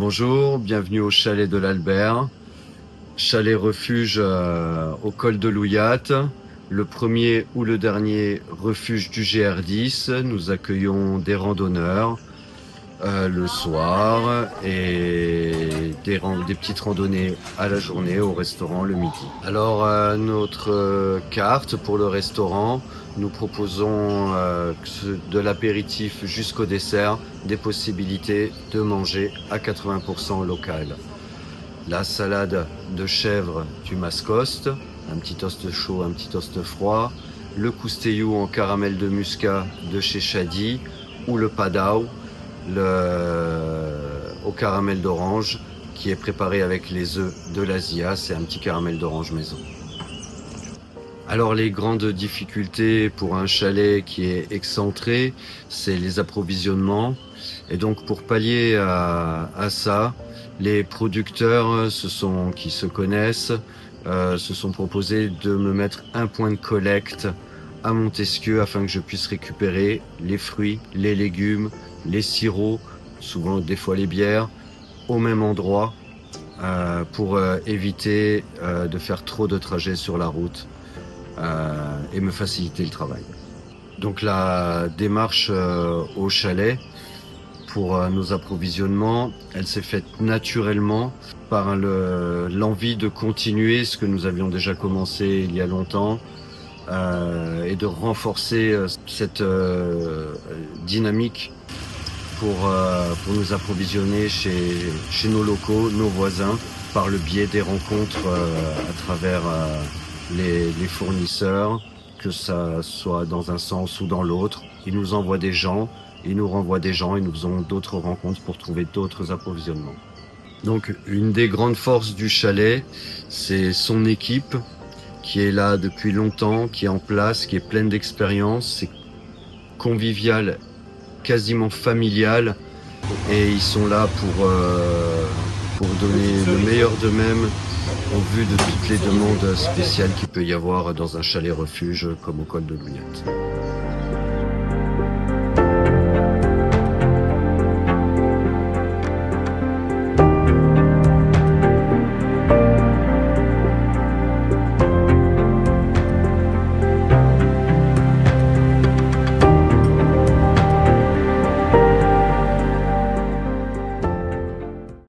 Bonjour, bienvenue au chalet de l'Albert, chalet refuge au col de Louillat, le premier ou le dernier refuge du GR10. Nous accueillons des randonneurs le soir et des petites randonnées à la journée au restaurant le midi. Alors notre carte pour le restaurant, nous proposons de l'apéritif jusqu'au dessert, des possibilités de manger à 80% local. La salade de chèvre du Mascoste, un petit toast chaud, un petit toast froid, le coustéou en caramel de muscat de chez Chadi ou le padao au caramel d'orange qui est préparé avec les œufs de l'Asia. C'est un petit caramel d'orange maison. Alors les grandes difficultés pour un chalet qui est excentré, c'est les approvisionnements. Et donc pour pallier à ça, les producteurs qui se connaissent se sont proposés de me mettre un point de collecte à Montesquieu afin que je puisse récupérer les fruits, les légumes, les sirops, souvent des fois les bières, au même endroit pour éviter de faire trop de trajets sur la route et me faciliter le travail. Donc la démarche au chalet pour nos approvisionnements, elle s'est faite naturellement par l'envie de continuer ce que nous avions déjà commencé il y a longtemps et de renforcer cette dynamique pour nous approvisionner chez nos locaux, nos voisins, par le biais des rencontres à travers les fournisseurs, que ça soit dans un sens ou dans l'autre. Ils nous envoient des gens, ils nous renvoient des gens et nous faisons d'autres rencontres pour trouver d'autres approvisionnements. Donc une des grandes forces du chalet, c'est son équipe qui est là depuis longtemps, qui est en place, qui est pleine d'expérience, c'est convivial, quasiment familial, et ils sont là pour donner le meilleur d'eux-mêmes en vue de toutes les demandes spéciales qu'il peut y avoir dans un chalet refuge comme au col de Louillat.